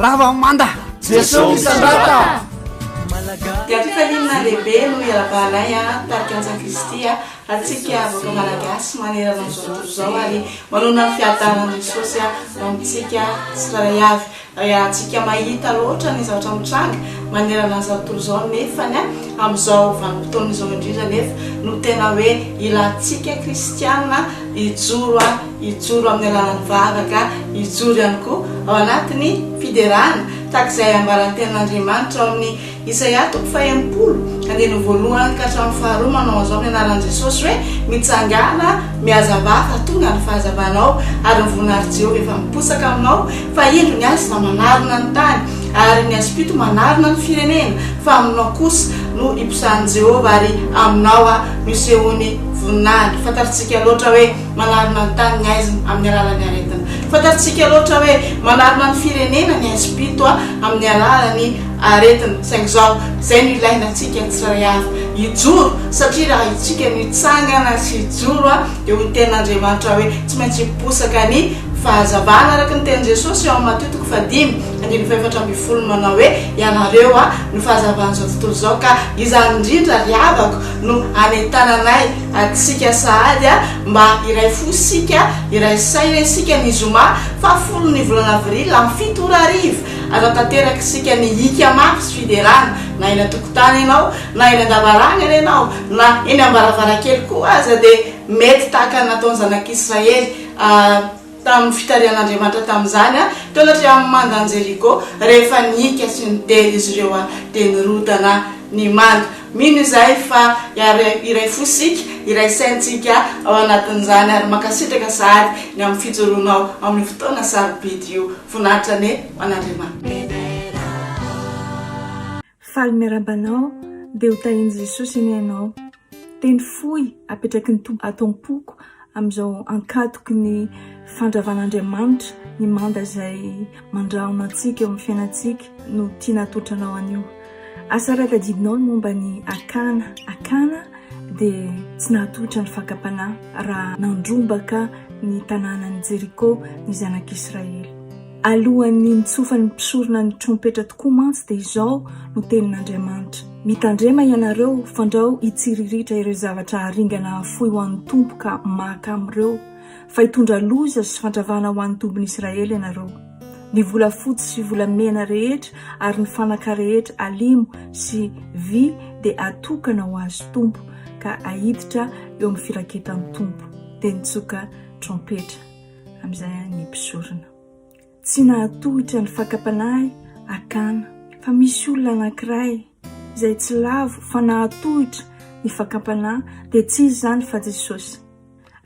ravamanda jesosy isandrata dia fifalinana lehibe no iarabanay a tarikansa kristy a atsika avaka malagasy manerana am'izao tontolo zao ary manona ny fiadanana jesosy a amitsika tsiraray avy atsika mahita loatra ny zavatra mitranga manerana an'izao tontolo zao nefany a am'izao vanim-potoana izao indrindra nefa no tena hoe ilatsika kristiana ijoro amin'ny alalan'ny vavaka ijoro ihany koa ao anatiny fiderana takizay ambaran'ny tenin'Andriamanitra ao amin'ny Isaia 40 andeny voalohany ka hatramin'ny faharoa manao an'izao amin'ny anaran'i Jesosy hoe mitsangana miazavafa tonga ny fahazavanao ary ny voninahitry Jehovah efa miposaka aminao fa indro ny azy manarina ny tany ary ny azopito manarina ny firenena fa aminao kosa no iposahan'i Jehovah ary aminao misehony voninahitra fantaritsika loatra hoe manarina ny tany ny aiziny amin'ny alalan'ny aretina fantaritsika loatra hoe manarina ny firenena ny azopito amin'ny alalan'ny aretina saingy zao zay no ilainantsika tsiraray avy ijoro satria raha itsika mitsangana sy ijoro dia ho ny tenin'Andriamanitra hoe tsy maintsy hiposaka ny fahazavana araka ny tenin' Jesosy eo amin'ny Mateo 5:7 manao hoe ianareo ny fahazavan'izao tontolo zao ka izany indrindra riavako no anentananay atsika sahady mba iray fo sika iray say sika ny zoma fa 10 volana avril amin'ny 7 arivo azo tanteraka sika ny hika mafy sy fiderana na eny antokotany ianao na eny an-davarana ianao na eny ambaravarakely koa aza dia mety tahaka nataon'ny zanak'Israely tamin'ny fitarian'Andriamanitra tamin'izany teo latria amin'ny mandan'i Jeriko rehefa nika sy nitely izy ireo dia nirotana ny manga mino izay fa iray fo sika iray saintsika ao anatin'izany ary makasitraka sahady ny amin'ny fijoroanao amin'ny fotoana sarobidy io voninahitra ny an'Andriamanitra faly miarabanao dia ho tahiny Jesosy eny ianao teny fohy apetraky ny atom-poko amin'izao ankatoky ny fandravan'Andriamanitra ny manda izay mandrahona antsika eo amin'ny fiainantsika no tiana atotranao an'io asa raha tadidinao ny momba ny akana dia tsy nahatotra ny fakapanahy raha nandrombaka ny tanànan'i Jeriko ny zanak'Israely alohan'ny mitsofa ny mpisorona ny trompetra tokoa mantsy dia izao no tenin'Andriamanitra mitandrema ianareo fandrao hitsiriritra ireo zavatra haringana fohy ho an'ny tompo ka maka amin'ireo fa hitondra loza sy fandravana ho an'ny tombony Israely ianareo ny vola fotsy sy volamena rehetra ary ny fanaka rehetra alimo sy vy dia atokana ho azy tompo ka ahiditra eo amin'ny firaketan'ny tompo dia nitsoka trompetra amin'izay ny mpisorona tsy nahatohitra ny fakapanahy akana fa misy olona anankiray izay tsy lavo fa nahatohitra ny fakapanahy dia tsy izy zany fa Jesosy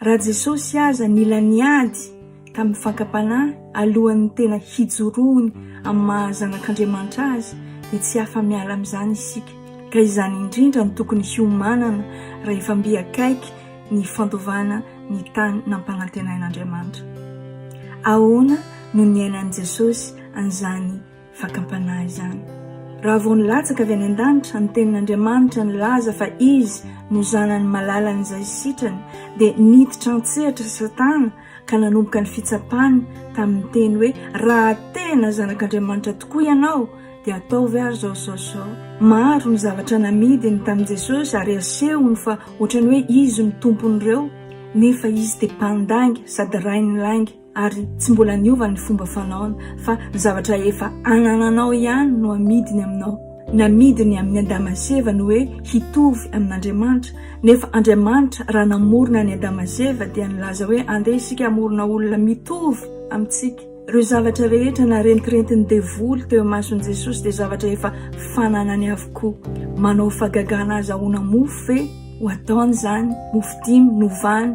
raha Jesosy aza nila niady tamin'ny fakapanahy alohan'ny tena hijoroany amin'ny mahazanak'Andriamanitra azy dia tsy hafa miala amin'izany isika ka izany indrindra ny tokony hiomanana raha efa mby akaiky ny fandovana ny tany nampanantenain'Andriamanitra ahoana no niainan'i Jesosy an'izany fakapanahy izany raha vao nilatsaka avy any an-danitra ny tenin'Andriamanitra nilaza fa izy no zanany malalan'izay sitrany dia niditra antsehatra Satana ka nanomboka ny fitsapany tamin'ny teny hoe raha tena zanak'Andriamanitra tokoa ianao dia ataovy ary zao maro ny zavatra namidiny tamin'i Jesosy ary asehony fa ohatrany hoe izy no tompon'ireo nefa izy dia mpandangy sady rainy laingy ary tsy mbola niova ny fomba fanaony fa ny zavatra efa anananao ihany no amidiny aminao namidiny amin'ny Adama sy Eva no hoe hitovy amin'Andriamanitra nefa Andriamanitra raha namorona ny Adama sy Eva dia nilaza hoe andeha isika hamorona olona mitovy amintsika ireo zavatra rehetra na rentirentin'ny devoly teo mason'i Jesosy dia zavatra efa fananany avokoa manao fagagana azy ahoana mofo ve ho ataony zany mofo 5 novany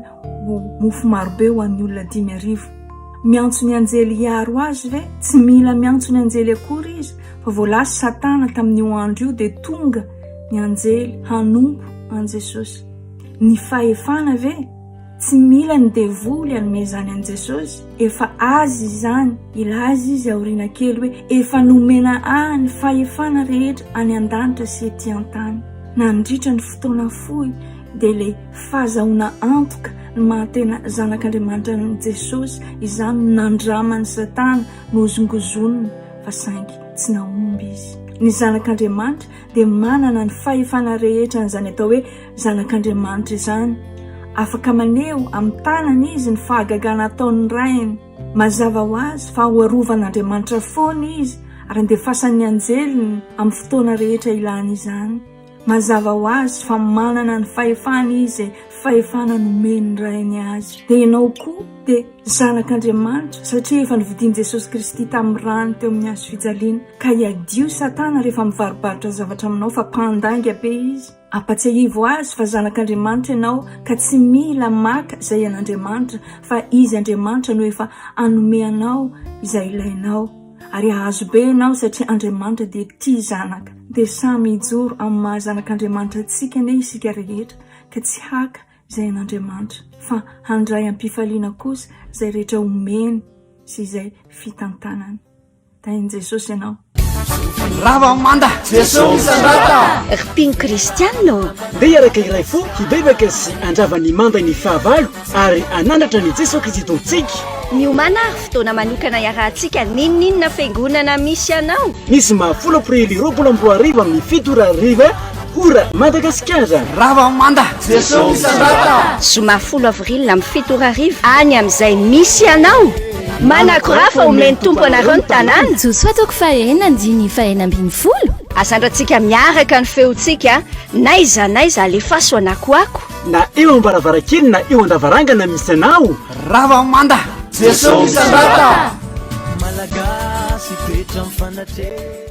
mofo marobe ho an'ny olona 5,000 miantso ny anjely hiaro azy ve tsy mila miantso ny anjely akory izy fa voalasa Satana tamin'io andro io dia tonga ny anjely hanompo an Jesosy ny fahefana ve tsy mila ny devoly anomezany an Jesosy efa azy izany ilaza izy aoriana kely hoe efa nomena ny fahefana rehetra any an-danitra sy ety an-tany nandritra ny fotoana fohy dia ilay fahazahoana antoka ny mahatena zanak'Andriamanitra ny Jesosy izany nandramany Satana nozongozoniny fa saingy tsy naomby izy. Ny zanak'Andriamanitra dia manana ny fahefana rehetra n'izany atao hoe zanak'Andriamanitra izany. Afaka maneho amin'ny tanany izy ny fahagagana ataon'ny rainy. Mazava ho azy fa hoarovan'Andriamanitra foana izy ary andefasan'ny anjeliny amin'ny fotoana rehetra ilany izany. Mazava ho azy fa manana ny fahefana izy, fahefana nomeny rainy azy. Dia ianao koa dia zanak'Andriamanitra satria efa nividian'i Jesosy Kristy tamin'ny rano teo amin'ny hazo fijaliana. Ka iadio Satana rehefa mivaribaritra zavatra aminao fa mpandanga be izy. Ampatsiahivo azy fa zanak'Andriamanitra ianao ka tsy mila maka izay an'Andriamanitra fa izy Andriamanitra no efa anome anao izay ilainao. Ary ahazo be ianao satria Andriamanitra dia tia zanaka. Dia samy hijoro amin'ny maha zanak'Andriamanitra antsika ane isika rehetra ka tsy haka izay an'Andriamanitra fa handray am-pifaliana kosa izay rehetra omeny sy izay fitantanany. Tain'i Jesosy ianao. Rava manda Jesosy misandrata. Mpino kristianina dia iaraka iray fo hibebaka sy andrava ny manda ny fahavalo ary anandratra ny Jesosy Kristy tontsika. miomana ary fotoana manokana iarahantsika ninninona fiangonana misy anao. Misy mahafolo aprily 2024 amin'ny 7 hora Madagasikara. Rava manda Jesosy misandrata. Zoma 10 avril amin'ny 7 any amin'izay misy anao. Manakora fa omeny tompo anareo ny tanàna. Josoatoko faherena andiny fahenambiny folo. Azandratsika miaraka ny feontsika naiza alefa soanakoako. Na eo ambaravarakely na eo andavarangana misy anao. Rava manda Jesosy misandrata. Malagasy petra mifanatre.